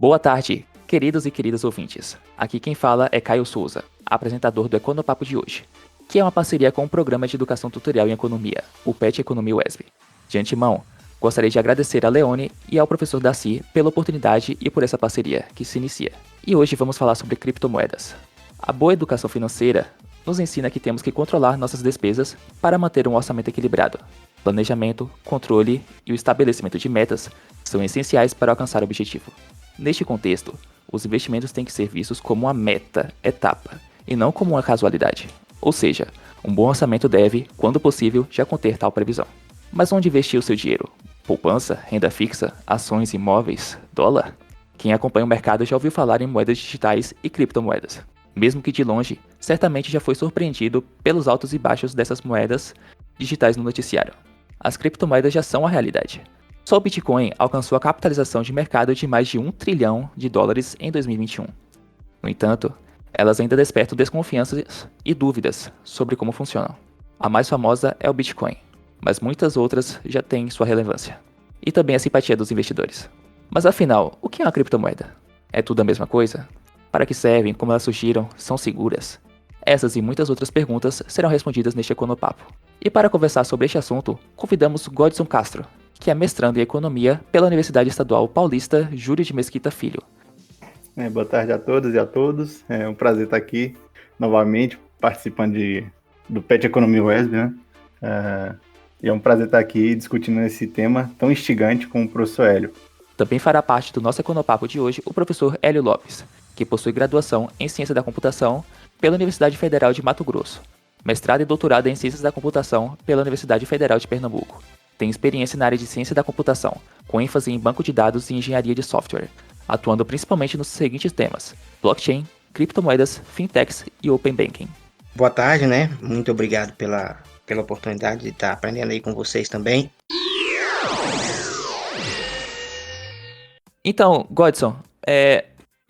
Boa tarde, queridos e queridas ouvintes. Aqui quem fala é Caio Souza, apresentador do Econopapo de hoje, que é uma parceria com o Programa de Educação Tutorial em Economia, o PET Economia UESB. De antemão, gostaria de agradecer a Leone e ao professor Daci pela oportunidade e por essa parceria que se inicia. E hoje vamos falar sobre criptomoedas. A boa educação financeira nos ensina que temos que controlar nossas despesas para manter um orçamento equilibrado. Planejamento, controle e o estabelecimento de metas são essenciais para alcançar o objetivo. Neste contexto, os investimentos têm que ser vistos como uma meta, etapa, e não como uma casualidade. Ou seja, um bom orçamento deve, quando possível, já conter tal previsão. Mas onde investir o seu dinheiro? Poupança, renda fixa, ações, imóveis, dólar? Quem acompanha o mercado já ouviu falar em moedas digitais e criptomoedas. Mesmo que de longe, certamente já foi surpreendido pelos altos e baixos dessas moedas digitais no noticiário. As criptomoedas já são a realidade. Só o Bitcoin alcançou a capitalização de mercado de mais de $1 trilhão em 2021. No entanto, elas ainda despertam desconfianças e dúvidas sobre como funcionam. A mais famosa é o Bitcoin, mas muitas outras já têm sua relevância. E também a simpatia dos investidores. Mas afinal, o que é uma criptomoeda? É tudo a mesma coisa? Para que servem, como elas surgiram, são seguras? Essas e muitas outras perguntas serão respondidas neste Econopapo. E para conversar sobre este assunto, convidamos Godson Castro, que é mestrando em Economia pela Universidade Estadual Paulista Júlio de Mesquita Filho. Boa tarde a todas e a todos. É um prazer estar aqui novamente participando do PET Economia UESB, né? E é um prazer estar aqui discutindo esse tema tão instigante com o professor Hélio. Também fará parte do nosso Econopapo de hoje o professor Hélio Lopes, que possui graduação em Ciência da Computação pela Universidade Federal de Mato Grosso, mestrado e doutorado em Ciências da Computação pela Universidade Federal de Pernambuco. Tem experiência na área de Ciência da Computação, com ênfase em banco de dados e engenharia de software, atuando principalmente nos seguintes temas: blockchain, criptomoedas, fintechs e open banking. Boa tarde, né? Muito obrigado pela oportunidade de estar aprendendo aí com vocês também. Então, Godson,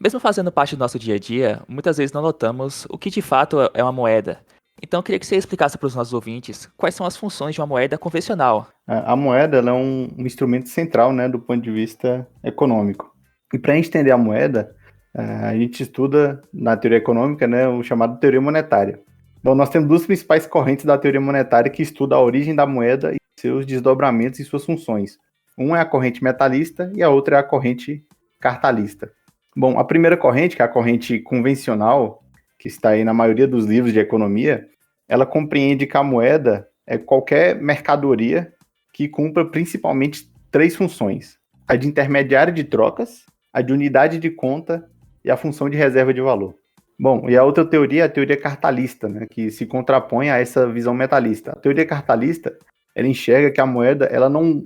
mesmo fazendo parte do nosso dia a dia, muitas vezes não notamos o que de fato é uma moeda. Então, eu queria que você explicasse para os nossos ouvintes quais são as funções de uma moeda convencional. A moeda ela é um instrumento central, né, do ponto de vista econômico. E para a gente entender a moeda, a gente estuda na teoria econômica, né, o chamado teoria monetária. Então, nós temos duas principais correntes da teoria monetária que estudam a origem da moeda e seus desdobramentos e suas funções. Uma é a corrente metalista e a outra é a corrente cartalista. Bom, a primeira corrente, que é a corrente convencional, que está aí na maioria dos livros de economia, ela compreende que a moeda é qualquer mercadoria que cumpra principalmente três funções: a de intermediário de trocas, a de unidade de conta e a função de reserva de valor. Bom, e a outra teoria é a teoria cartalista, né, que se contrapõe a essa visão metalista. A teoria cartalista, ela enxerga que a moeda ela não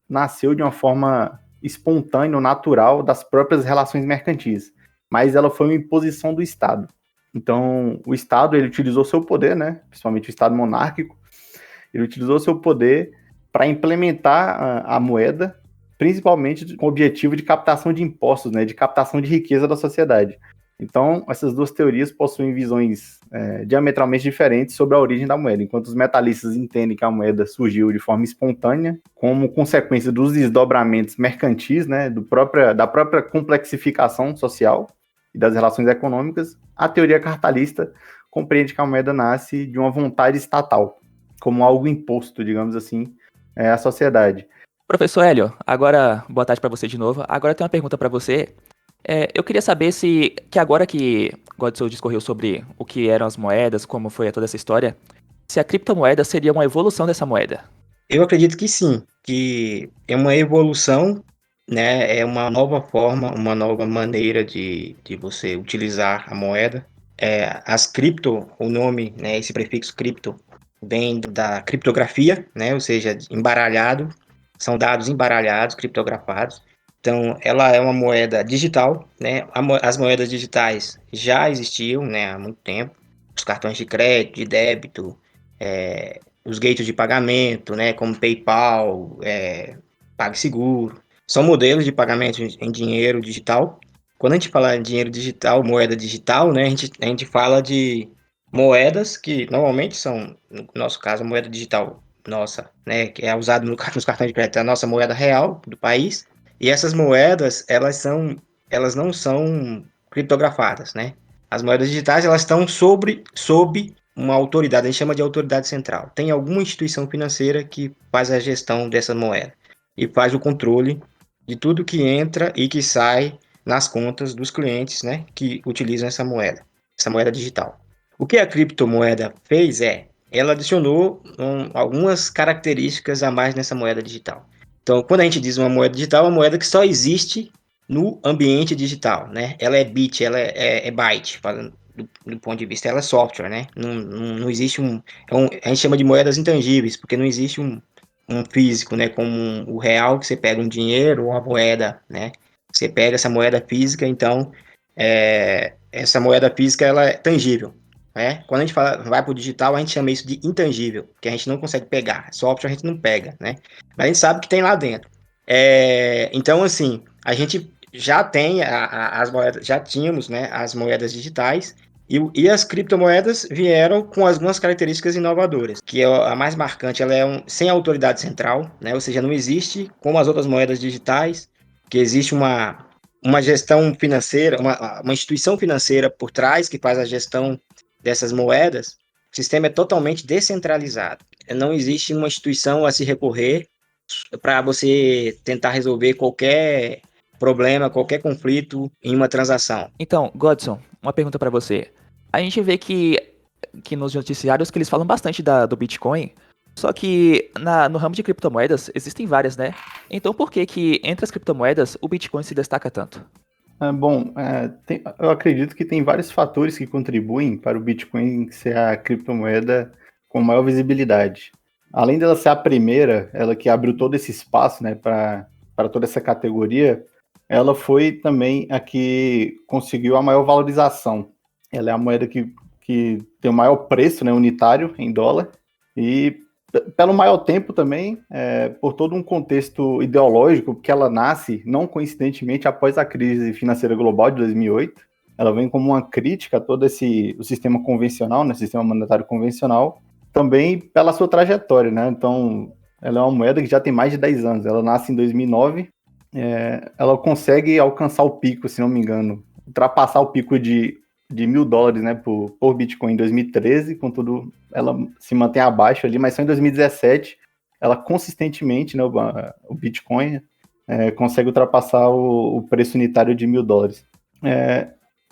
nasceu de uma forma espontânea ou natural das próprias relações mercantis, mas ela foi uma imposição do Estado. Então, o Estado ele utilizou seu poder, né, principalmente o Estado monárquico, ele utilizou seu poder para implementar a moeda, principalmente com o objetivo de captação de impostos, né, de captação de riqueza da sociedade. Então, essas duas teorias possuem visões diametralmente diferentes sobre a origem da moeda. Enquanto os metalistas entendem que a moeda surgiu de forma espontânea, como consequência dos desdobramentos mercantis, né, da própria complexificação social e das relações econômicas, a teoria cartalista compreende que a moeda nasce de uma vontade estatal, como algo imposto, digamos assim, à sociedade. Professor Hélio, agora, boa tarde para você de novo. Agora eu tenho uma pergunta para você. Eu queria saber agora que Godson discorreu sobre o que eram as moedas, como foi toda essa história, se a criptomoeda seria uma evolução dessa moeda. Eu acredito que sim, que é uma evolução, né? É uma nova forma, uma nova maneira de você utilizar a moeda. As cripto, o nome, né? Esse prefixo cripto vem da criptografia, né? Ou seja, embaralhado, são dados embaralhados, criptografados. Então, ela é uma moeda digital, né? As moedas digitais já existiam, né, há muito tempo. Os cartões de crédito, de débito, os gateways de pagamento, né, como PayPal, PagSeguro. São modelos de pagamento em dinheiro digital. Quando a gente fala em dinheiro digital, moeda digital, né, a gente fala de moedas que normalmente são, no nosso caso, a moeda digital nossa, né, que é usada nos cartões de crédito, a nossa moeda real do país. E essas moedas, elas são elas não são criptografadas, né? As moedas digitais, elas estão sob uma autoridade, a gente chama de autoridade central. Tem alguma instituição financeira que faz a gestão dessa moeda e faz o controle de tudo que entra e que sai nas contas dos clientes, né, que utilizam essa moeda digital. O que a criptomoeda fez ela adicionou algumas características a mais nessa moeda digital. Então, quando a gente diz uma moeda digital, é uma moeda que só existe no ambiente digital, né? Ela é bit, ela é byte, falando do ponto de vista, ela é software, né? Não existe a gente chama de moedas intangíveis, porque não existe um físico, né? Como o real, que você pega um dinheiro ou a moeda, né? Você pega essa moeda física, então, essa moeda física, ela é tangível, né? Quando a gente vai para o digital, a gente chama isso de intangível, que a gente não consegue pegar. Software a gente não pega, né? Mas a gente sabe que tem lá dentro. Então, assim, a gente já tem as moedas, já tínhamos, né, as moedas digitais e as criptomoedas vieram com algumas características inovadoras, que a mais marcante, ela é sem autoridade central, né, ou seja, não existe como as outras moedas digitais, que existe uma gestão financeira, uma instituição financeira por trás que faz a gestão dessas moedas. O sistema é totalmente descentralizado. Não existe uma instituição a se recorrer para você tentar resolver qualquer problema, qualquer conflito em uma transação. Então, Godson, uma pergunta pra você. A gente vê que nos noticiários que eles falam bastante do Bitcoin, só que no ramo de criptomoedas existem várias, né? Então por que que entre as criptomoedas o Bitcoin se destaca tanto? Eu acredito que tem vários fatores que contribuem para o Bitcoin ser a criptomoeda com maior visibilidade. Além dela ser a primeira, ela que abriu todo esse espaço, né, para toda essa categoria, ela foi também a que conseguiu a maior valorização. Ela é a moeda que tem o maior preço, né, unitário em dólar, e pelo maior tempo também, por todo um contexto ideológico, porque ela nasce, não coincidentemente, após a crise financeira global de 2008. Ela vem como uma crítica a todo o sistema convencional, né, sistema monetário convencional, também pela sua trajetória, né? Então, ela é uma moeda que já tem mais de 10 anos. Ela nasce em 2009, ela consegue alcançar o pico, se não me engano, ultrapassar o pico de $1.000, né, por Bitcoin em 2013, contudo, ela se mantém abaixo ali, mas só em 2017, ela consistentemente, né, o Bitcoin, consegue ultrapassar o preço unitário de $1.000.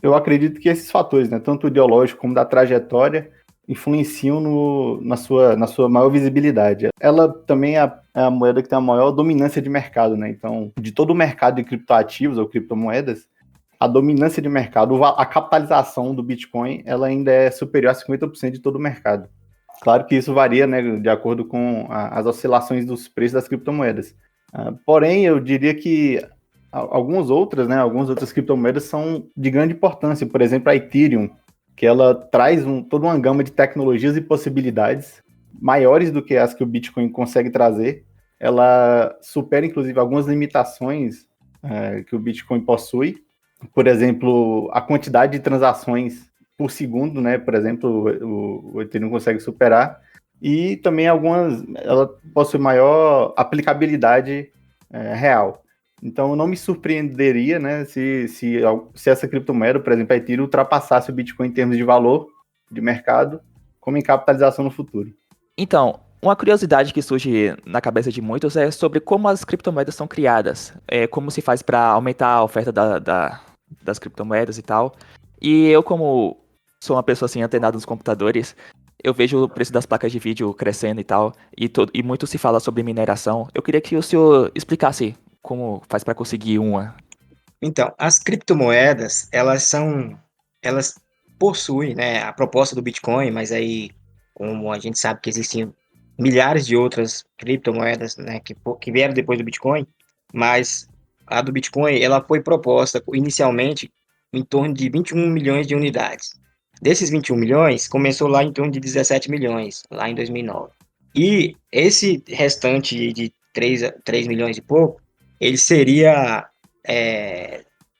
Eu acredito que esses fatores, né, tanto o ideológico como da trajetória, influenciam na sua maior visibilidade. Ela também é a moeda que tem a maior dominância de mercado, né? Então, de todo o mercado de criptoativos ou criptomoedas, a dominância de mercado, a capitalização do Bitcoin, ela ainda é superior a 50% de todo o mercado. Claro que isso varia, né, de acordo com as oscilações dos preços das criptomoedas. Porém, eu diria que algumas outras criptomoedas são de grande importância. Por exemplo, a Ethereum, que ela traz toda uma gama de tecnologias e possibilidades maiores do que as que o Bitcoin consegue trazer. Ela supera, inclusive, algumas limitações que o Bitcoin possui. Por exemplo, a quantidade de transações por segundo, né? Por exemplo, o Ethereum consegue superar. E também ela possui maior aplicabilidade real. Então, eu não me surpreenderia, né, se essa criptomoeda, por exemplo, a Ethereum, ultrapassasse o Bitcoin em termos de valor de mercado, como em capitalização no futuro. Então, uma curiosidade que surge na cabeça de muitos é sobre como as criptomoedas são criadas, como se faz para aumentar a oferta das criptomoedas e tal. E eu, como sou uma pessoa assim antenada nos computadores, eu vejo o preço das placas de vídeo crescendo e tal, e muito se fala sobre mineração. Eu queria que o senhor explicasse como faz para conseguir uma. Então, as criptomoedas, elas possuem, né, a proposta do Bitcoin, mas aí, como a gente sabe que existem milhares de outras criptomoedas, né, que vieram depois do Bitcoin, mas a do Bitcoin, ela foi proposta inicialmente em torno de 21 milhões de unidades. Desses 21 milhões, começou lá em torno de 17 milhões, lá em 2009. E esse restante de 3 milhões e pouco, ele seria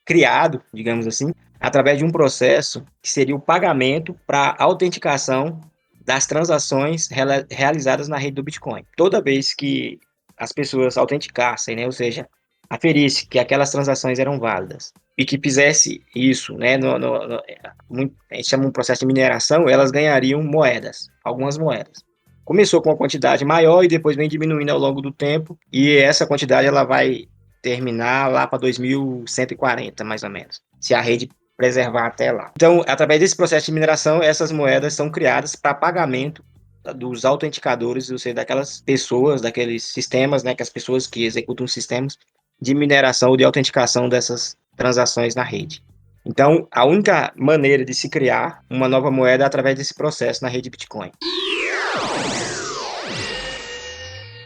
criado, digamos assim, através de um processo que seria o pagamento para autenticação das transações realizadas na rede do Bitcoin. Toda vez que as pessoas autenticassem, né, ou seja, aferisse que aquelas transações eram válidas e que fizesse isso, né, a gente chama um processo de mineração, elas ganhariam moedas, algumas moedas. Começou com uma quantidade maior e depois vem diminuindo ao longo do tempo, e essa quantidade ela vai terminar lá para 2140, mais ou menos, se a rede preservar até lá. Então, através desse processo de mineração, essas moedas são criadas para pagamento dos autenticadores, ou seja, daquelas pessoas, daqueles sistemas, né, que as pessoas que executam sistemas de mineração ou de autenticação dessas transações na rede. Então, a única maneira de se criar uma nova moeda é através desse processo na rede Bitcoin.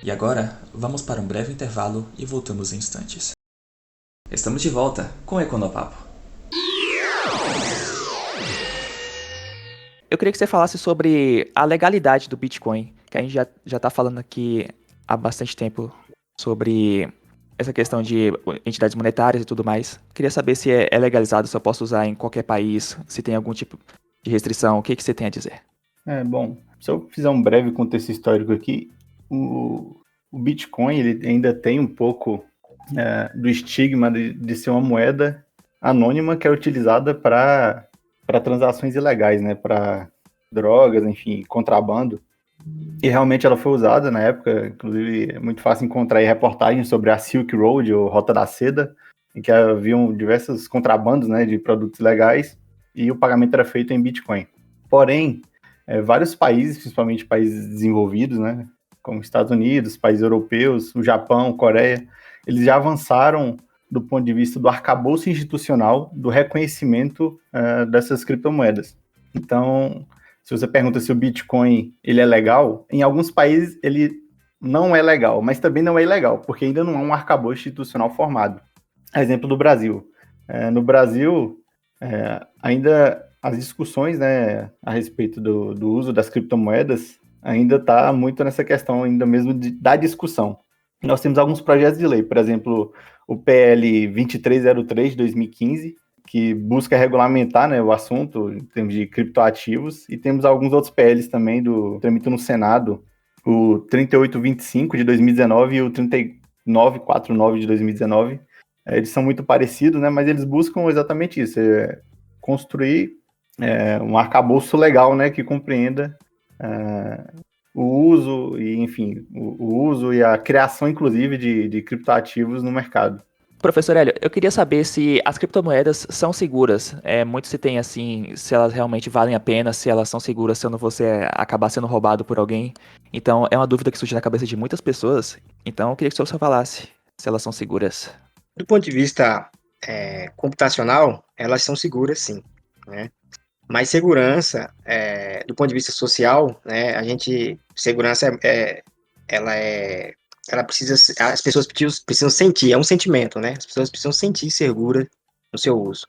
E agora, vamos para um breve intervalo e voltamos em instantes. Estamos de volta com o Econopapo. Eu queria que você falasse sobre a legalidade do Bitcoin, que a gente já está falando aqui há bastante tempo sobre essa questão de entidades monetárias e tudo mais. Queria saber se é legalizado, se eu posso usar em qualquer país, se tem algum tipo de restrição, o que você tem a dizer? Bom, se eu fizer um breve contexto histórico aqui, o Bitcoin ele ainda tem um pouco do estigma de ser uma moeda anônima que é utilizada para transações ilegais, né, para drogas, enfim, contrabando. E realmente ela foi usada na época, inclusive é muito fácil encontrar aí reportagens sobre a Silk Road, ou Rota da Seda, em que haviam diversos contrabandos, né, de produtos legais, e o pagamento era feito em Bitcoin. Porém, vários países, principalmente países desenvolvidos, né, como Estados Unidos, países europeus, o Japão, Coreia, eles já avançaram do ponto de vista do arcabouço institucional, do reconhecimento dessas criptomoedas. Então, se você pergunta se o Bitcoin ele é legal, em alguns países ele não é legal, mas também não é ilegal, porque ainda não há um arcabouço institucional formado. Exemplo do Brasil. No Brasil, ainda as discussões, né, a respeito do uso das criptomoedas ainda está muito nessa questão, ainda mesmo da discussão. Nós temos alguns projetos de lei, por exemplo, o PL 2303 de 2015, que busca regulamentar, né, o assunto em termos de criptoativos, e temos alguns outros PLs também do trâmite no Senado, o 3825 de 2019 e o 3949 de 2019. Eles são muito parecidos, né, mas eles buscam exatamente isso, construir um arcabouço legal, né, que compreenda o uso e, enfim, o uso e a criação, inclusive, de criptoativos no mercado. Professor Hélio, eu queria saber se as criptomoedas são seguras. Muito se tem assim, se elas realmente valem a pena, se elas são seguras, se eu não vou acabar sendo roubado por alguém. Então, é uma dúvida que surge na cabeça de muitas pessoas. Então, eu queria que o senhor falasse se elas são seguras. Do ponto de vista computacional, elas são seguras, sim, né? Mas segurança, do ponto de vista social, né, segurança ela precisa, as pessoas precisam sentir, é um sentimento, né? As pessoas precisam sentir segura no seu uso.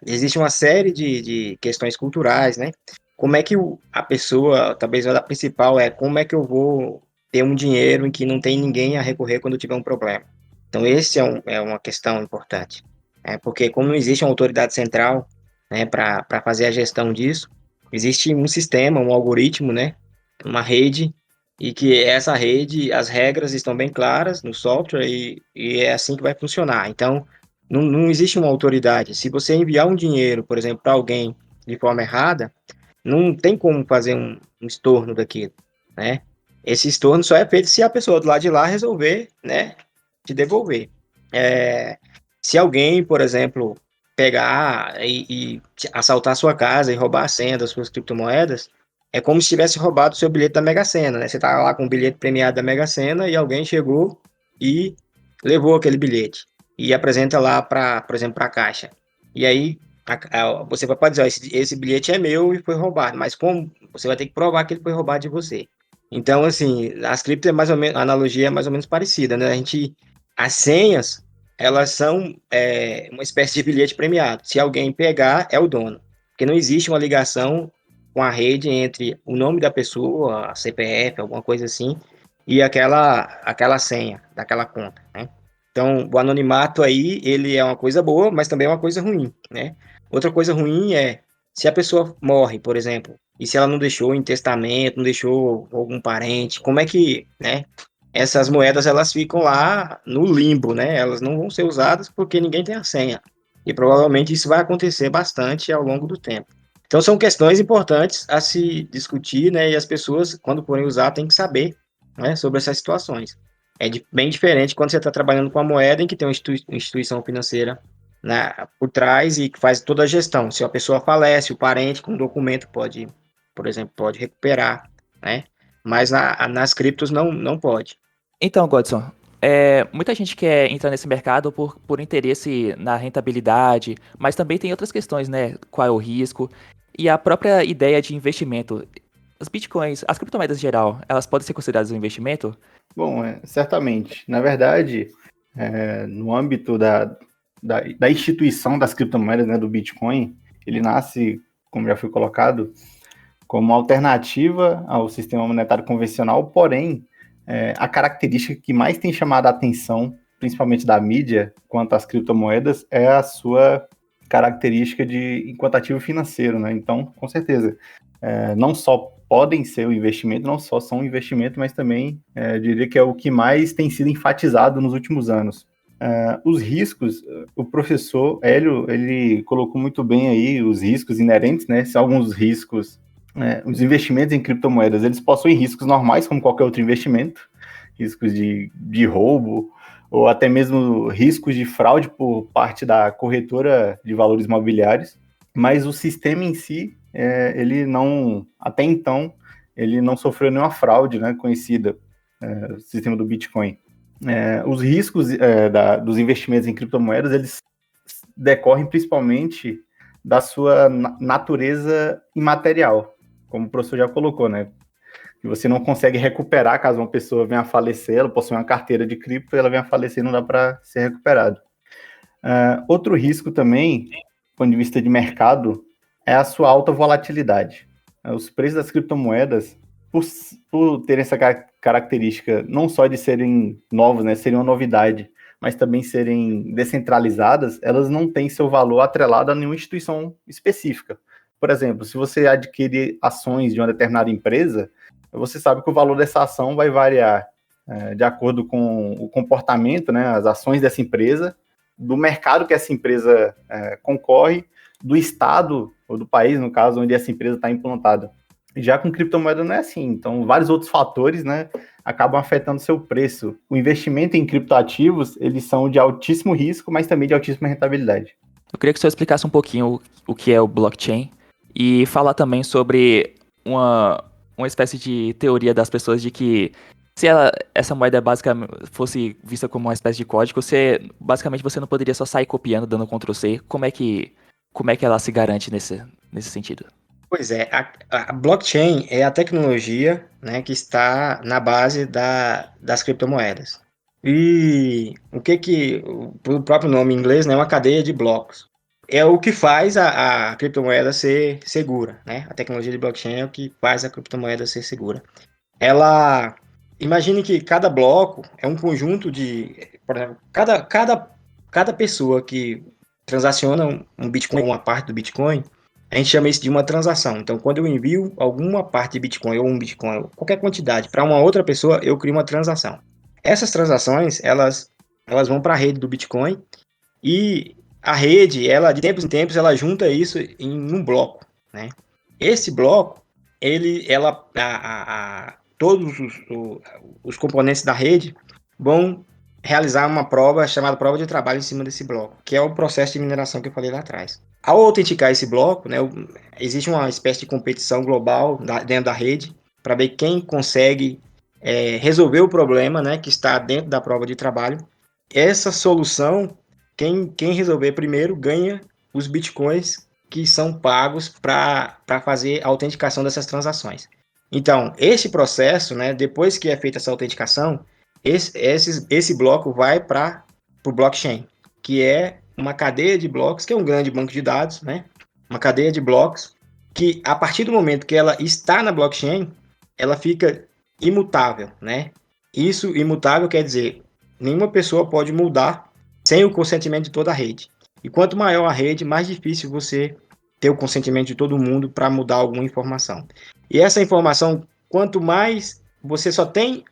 Existe uma série de questões culturais, né? Como é que a pessoa, talvez a principal como é que eu vou ter um dinheiro em que não tem ninguém a recorrer quando tiver um problema? Então, esse é uma questão importante, porque como não existe uma autoridade central, né, para fazer a gestão disso, existe um sistema, um algoritmo, né, uma rede, e que essa rede, as regras estão bem claras no software e é assim que vai funcionar. Então, não existe uma autoridade. Se você enviar um dinheiro, por exemplo, para alguém de forma errada, não tem como fazer um estorno daquilo, né? Esse estorno só é feito se a pessoa do lado de lá resolver, né, te devolver. Se alguém, por exemplo, pegar e assaltar a sua casa e roubar a senha das suas criptomoedas, é como se tivesse roubado o seu bilhete da Mega Sena, né? Você tá lá com o bilhete premiado da Mega Sena e alguém chegou e levou aquele bilhete e apresenta lá por exemplo, para a caixa. E aí você pode dizer, esse bilhete é meu e foi roubado, mas como você vai ter que provar que ele foi roubado de você. Então, assim, as criptos a analogia é mais ou menos parecida, né? As senhas, elas são uma espécie de bilhete premiado. Se alguém pegar, é o dono. Porque não existe uma ligação com a rede entre o nome da pessoa, a CPF, alguma coisa assim, e aquela senha daquela conta, né? Então, o anonimato aí, ele é uma coisa boa, mas também é uma coisa ruim, né? Outra coisa ruim se a pessoa morre, por exemplo, e se ela não deixou em testamento, não deixou algum parente, como é que, né? essas moedas elas ficam lá no limbo, né? Elas não vão ser usadas porque ninguém tem a senha. E provavelmente isso vai acontecer bastante ao longo do tempo. Então são questões importantes a se discutir, né? E as pessoas, quando forem usar, têm que saber, né, sobre essas situações. Bem diferente quando você está trabalhando com a moeda em que tem uma instituição financeira, né, por trás e que faz toda a gestão. Se a pessoa falece, o parente com documento pode, por exemplo, pode recuperar, né? Mas nas criptos não pode. Então, Godson, muita gente quer entrar nesse mercado por interesse na rentabilidade, mas também tem outras questões, né? Qual é o risco? E a própria ideia de investimento. Os bitcoins, as criptomoedas em geral, elas podem ser consideradas um investimento? Bom, certamente. Na verdade, no âmbito da instituição das criptomoedas, né, do Bitcoin, ele nasce, como já foi colocado, como alternativa ao sistema monetário convencional, porém, a característica que mais tem chamado a atenção, principalmente da mídia, quanto às criptomoedas, é a sua característica enquanto ativo financeiro, né? Então, com certeza, não só podem ser um investimento, não só são um investimento, mas também diria que é o que mais tem sido enfatizado nos últimos anos. Os riscos, o professor Hélio, ele colocou muito bem aí os riscos inerentes, né? Se alguns riscos, os investimentos em criptomoedas, eles possuem riscos normais, como qualquer outro investimento, riscos de roubo, ou até mesmo riscos de fraude por parte da corretora de valores imobiliários, mas o sistema em si, ele não, até então, ele não sofreu nenhuma fraude, né, conhecida, o sistema do Bitcoin. Os riscos dos investimentos em criptomoedas, eles decorrem principalmente da sua natureza imaterial, como o professor já colocou, né? Que você não consegue recuperar caso uma pessoa venha a falecer, ela possui uma carteira de cripto e ela venha a falecer, não dá para ser recuperado. Outro risco também, do ponto de vista de mercado, é a sua alta volatilidade. Os preços das criptomoedas, por terem essa característica não só de serem novos, né, serem uma novidade, mas também serem descentralizadas, elas não têm seu valor atrelado a nenhuma instituição específica. Por exemplo, se você adquire ações de uma determinada empresa, você sabe que o valor dessa ação vai variar de acordo com o comportamento, né, as ações dessa empresa, do mercado que essa empresa concorre, do estado, ou do país, no caso, onde essa empresa está implantada. Já com criptomoeda não é assim, então vários outros fatores, né, acabam afetando seu preço. O investimento em criptoativos, eles são de altíssimo risco, mas também de altíssima rentabilidade. Eu queria que o senhor explicasse um pouquinho o que é o blockchain e falar também sobre uma espécie de teoria das pessoas de que se essa moeda fosse vista como uma espécie de código, basicamente você não poderia só sair copiando, dando Ctrl+C. Como é que ela se garante nesse sentido? Pois é, a blockchain é a tecnologia, né, que está na base das criptomoedas. E o próprio nome em inglês, né, é uma cadeia de blocos. É o que faz a criptomoeda ser segura, né? A tecnologia de blockchain é o que faz a criptomoeda ser segura. Imagine que cada bloco é um conjunto por exemplo, cada pessoa que transaciona um Bitcoin, uma parte do Bitcoin, a gente chama isso de uma transação. Então, quando eu envio alguma parte de Bitcoin ou um Bitcoin, ou qualquer quantidade, para uma outra pessoa, eu crio uma transação. Essas transações, elas vão para a rede do Bitcoin e a rede, ela de tempos em tempos, ela junta isso em um bloco, né? Esse bloco, todos os componentes da rede vão realizar uma prova chamada prova de trabalho em cima desse bloco, que é o processo de mineração que eu falei lá atrás. Ao autenticar esse bloco, né, existe uma espécie de competição global dentro da rede para ver quem consegue resolver o problema, né, que está dentro da prova de trabalho. Essa solução, quem resolver primeiro ganha os bitcoins que são pagos para fazer a autenticação dessas transações. Então, esse processo, né, depois que é feita essa autenticação, esse bloco vai para o blockchain, que é uma cadeia de blocos, que é um grande banco de dados, né? Uma cadeia de blocos que, a partir do momento que ela está na blockchain, ela fica imutável, né? Isso, imutável, quer dizer, nenhuma pessoa pode mudar sem o consentimento de toda a rede. E quanto maior a rede, mais difícil você ter o consentimento de todo mundo para mudar alguma informação. E essa informação, quanto mais você só tem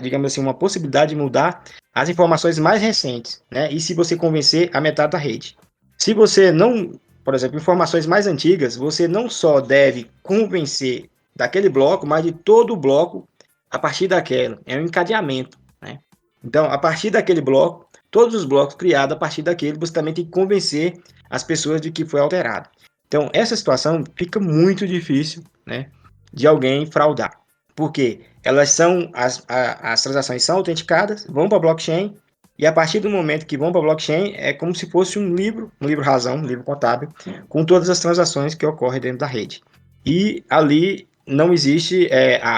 digamos assim, uma possibilidade de mudar as informações mais recentes, né? E se você convencer a metade da rede. Se você não, por exemplo, informações mais antigas, você não só deve convencer daquele bloco, mas de todo o bloco a partir daquela. É um encadeamento, né? Então, a partir daquele bloco, todos os blocos criados a partir daquele, você também tem que convencer as pessoas de que foi alterado. Então, essa situação fica muito difícil, né, de alguém fraudar. Por quê? As transações são autenticadas, vão para a blockchain, e a partir do momento que vão para a blockchain, é como se fosse um livro razão, um livro contábil, com todas as transações que ocorrem dentro da rede. E ali não existe,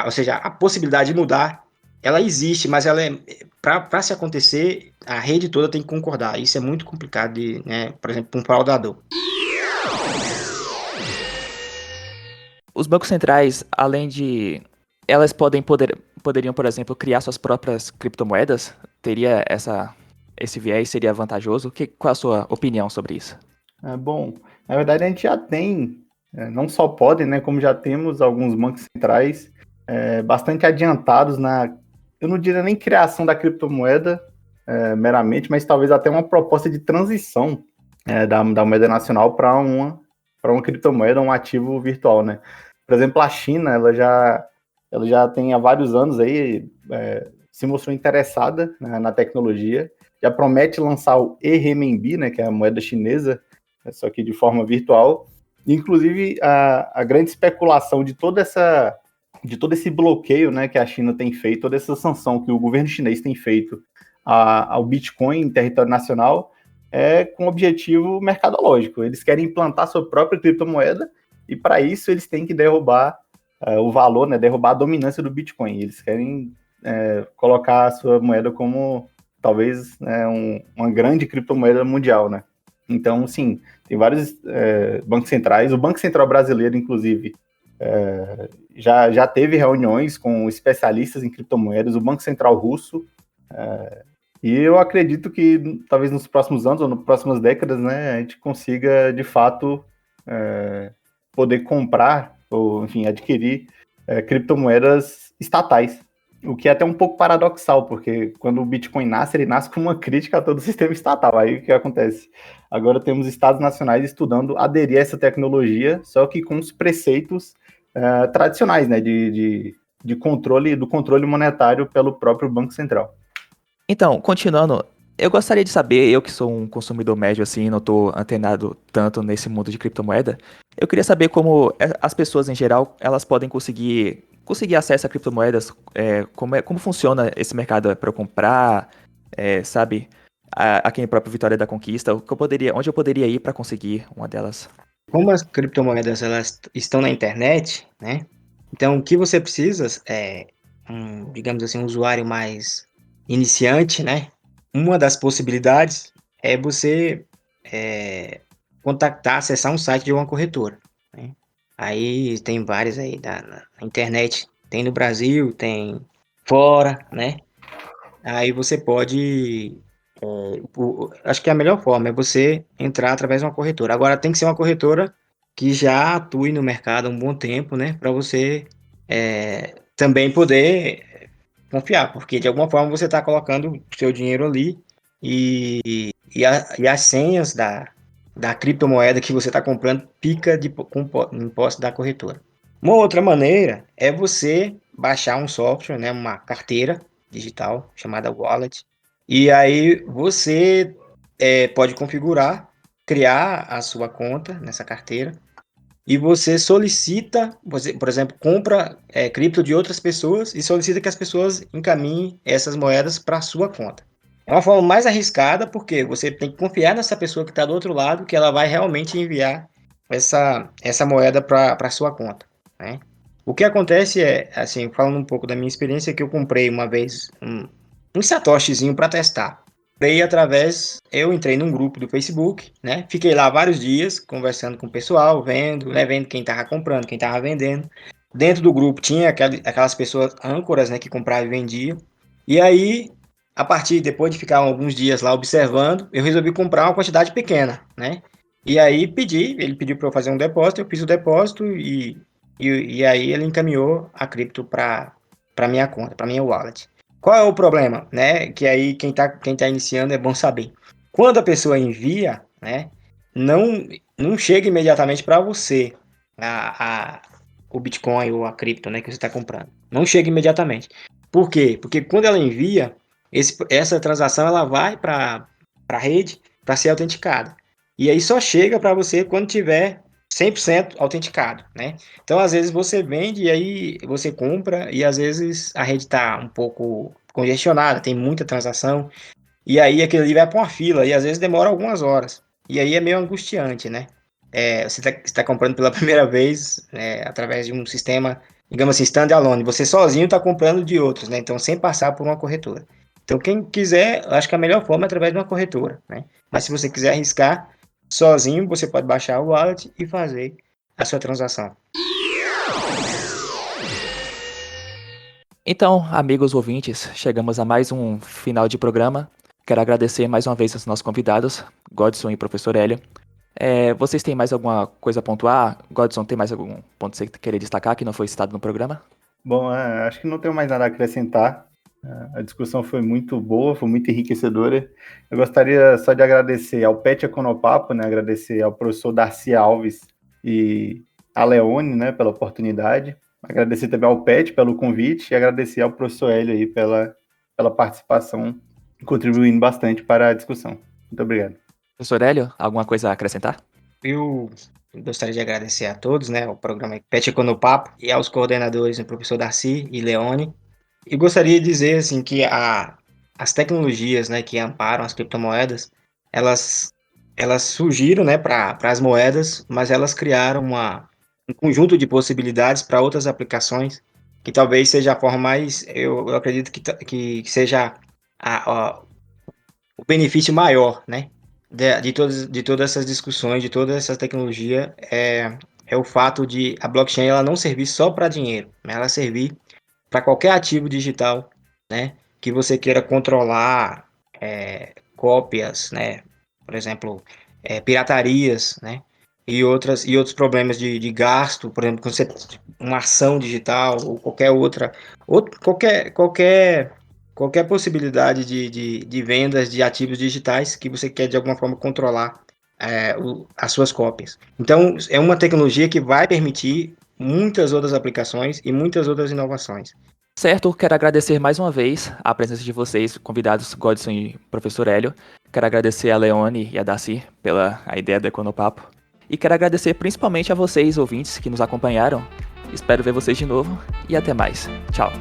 ou seja, a possibilidade de mudar, ela existe, mas ela para se acontecer, a rede toda tem que concordar. Isso é muito complicado, né, por exemplo, para um fraudador. Os bancos centrais, além de... Elas poderiam, por exemplo, criar suas próprias criptomoedas? Teria esse viés, seria vantajoso? Qual a sua opinião sobre isso? Bom, na verdade a gente já tem, não só podem, né, como já temos alguns bancos centrais bastante adiantados eu não diria nem criação da criptomoeda meramente, mas talvez até uma proposta de transição da moeda nacional para uma criptomoeda, um ativo virtual, né? Por exemplo, a China, ela já tem há vários anos aí se mostrou interessada, né, na tecnologia, já promete lançar o e-renminbi, né, que é a moeda chinesa, só que de forma virtual. Inclusive, a grande especulação de todo esse bloqueio, né, que a China tem feito, toda essa sanção que o governo chinês tem feito ao Bitcoin em território nacional, é com objetivo mercadológico. Eles querem implantar sua própria criptomoeda e, para isso, eles têm que derrubar o valor, né, derrubar a dominância do Bitcoin. Eles querem colocar a sua moeda como, talvez, uma grande criptomoeda mundial, né? Então, sim, tem vários bancos centrais. O Banco Central Brasileiro, inclusive, já teve reuniões com especialistas em criptomoedas, o Banco Central Russo, e eu acredito que talvez nos próximos anos ou nas próximas décadas, né, a gente consiga, de fato, poder comprar ou, enfim, adquirir criptomoedas estatais. O que é até um pouco paradoxal, porque quando o Bitcoin nasce, ele nasce com uma crítica a todo o sistema estatal. Aí o que acontece? Agora temos estados nacionais estudando aderir a essa tecnologia, só que com os preceitos tradicionais, né, do controle monetário pelo próprio Banco Central. Então, continuando, eu gostaria de saber, eu que sou um consumidor médio assim, não estou antenado tanto nesse mundo de criptomoeda, eu queria saber como as pessoas em geral, elas podem conseguir acesso a criptomoedas, como funciona esse mercado para eu comprar, sabe, aqui em próprio Vitória da Conquista, onde eu poderia ir para conseguir uma delas? Como as criptomoedas elas estão na internet, né? Então, o que você precisa digamos assim, um usuário mais iniciante, né? Uma das possibilidades é você acessar um site de uma corretora, né? Aí tem várias aí na internet, tem no Brasil, tem fora, né? Aí você pode, acho que a melhor forma é você entrar através de uma corretora. Agora tem que ser uma corretora que já atue no mercado há um bom tempo, né? Para você também poder confiar, porque de alguma forma você está colocando o seu dinheiro ali e as senhas da criptomoeda que você está comprando fica em posse da corretora. Uma outra maneira é você baixar um software, né, uma carteira digital chamada Wallet, e aí você pode configurar, criar a sua conta nessa carteira, e você solicita, por exemplo, compra cripto de outras pessoas e solicita que as pessoas encaminhem essas moedas para a sua conta. É uma forma mais arriscada porque você tem que confiar nessa pessoa que está do outro lado que ela vai realmente enviar essa moeda para a sua conta, né? O que acontece assim, falando um pouco da minha experiência, que eu comprei uma vez um satoshizinho para testar. Eu entrei num grupo do Facebook, né? Fiquei lá vários dias conversando com o pessoal, vendo quem estava comprando, quem estava vendendo. Dentro do grupo tinha aquelas pessoas âncoras, né, que compravam e vendiam. E aí, depois de ficar alguns dias lá observando, eu resolvi comprar uma quantidade pequena, né? E aí ele pediu para eu fazer um depósito, eu fiz o depósito e aí ele encaminhou a cripto para para minha conta, para minha wallet. Qual é o problema, né? Que aí quem tá iniciando é bom saber. Quando a pessoa envia, né, não chega imediatamente para você o Bitcoin ou a cripto, né, que você está comprando. Não chega imediatamente. Por quê? Porque quando ela envia, essa transação ela vai para a rede para ser autenticada. E aí só chega para você quando tiver 100% autenticado, né? Então, às vezes você vende e aí você compra e às vezes a rede está um pouco congestionada, tem muita transação e aí aquilo ali vai para uma fila e às vezes demora algumas horas. E aí é meio angustiante, né? Você está comprando pela primeira vez, né, através de um sistema, digamos assim, standalone. Você sozinho está comprando de outros, né? Então, sem passar por uma corretora. Então, quem quiser, acho que a melhor forma é através de uma corretora, né? Mas se você quiser arriscar sozinho, você pode baixar o wallet e fazer a sua transação. Então, amigos ouvintes, chegamos a mais um final de programa. Quero agradecer mais uma vez aos nossos convidados, Godson e Professor Hélio. Vocês têm mais alguma coisa a pontuar? Godson, tem mais algum ponto que você querer destacar que não foi citado no programa? Bom, acho que não tenho mais nada a acrescentar. A discussão foi muito boa, foi muito enriquecedora. Eu gostaria só de agradecer ao Pet Econopapo, né? Agradecer ao professor Darcy Alves e a Leone, né, pela oportunidade. Agradecer também ao Pet pelo convite e agradecer ao professor Hélio aí pela participação, contribuindo bastante para a discussão. Muito obrigado. Professor Hélio, alguma coisa a acrescentar? Eu gostaria de agradecer a todos, né, o programa Pet Econopapo e aos coordenadores, o professor Darcy e Leone. E gostaria de dizer assim que as tecnologias, né, que amparam as criptomoedas, elas elas surgiram, né, para as moedas, mas elas criaram um conjunto de possibilidades para outras aplicações, que talvez seja a forma mais, eu acredito que seja a, o benefício maior, né, de todas essas discussões, de toda essa tecnologia, é o fato de a blockchain ela não servir só para dinheiro, né, ela servir para qualquer ativo digital, né, que você queira controlar, cópias, né, por exemplo, piratarias, né, e outros problemas de gasto, por exemplo, quando você uma ação digital ou qualquer outra, qualquer possibilidade de vendas de ativos digitais que você quer de alguma forma controlar as suas cópias. Então, é uma tecnologia que vai permitir muitas outras aplicações e muitas outras inovações. Certo, quero agradecer mais uma vez a presença de vocês, convidados Godson e Professor Hélio. Quero agradecer a Leone e a Darcy pela a ideia do Econopapo. E quero agradecer principalmente a vocês, ouvintes, que nos acompanharam. Espero ver vocês de novo e até mais. Tchau.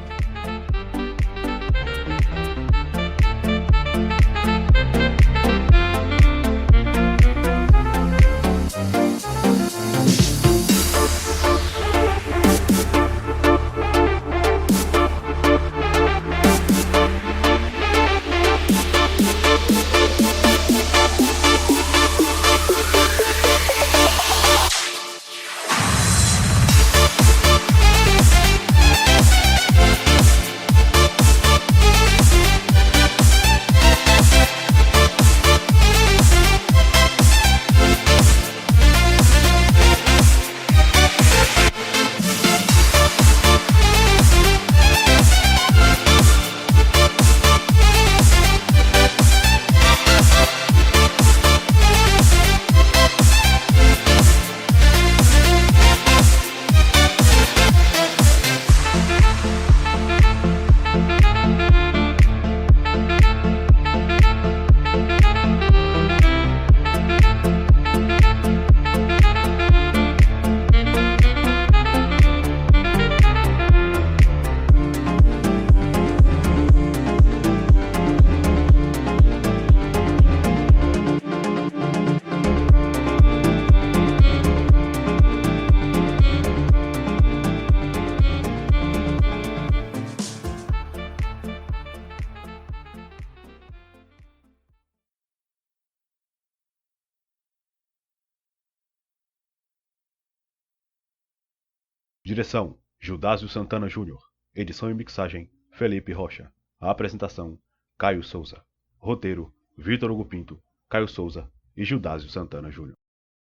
Direção: Gildásio Santana Júnior. Edição e mixagem: Felipe Rocha. A apresentação: Caio Souza. Roteiro: Vitor Hugo Pinto, Caio Souza e Gildásio Santana Júnior.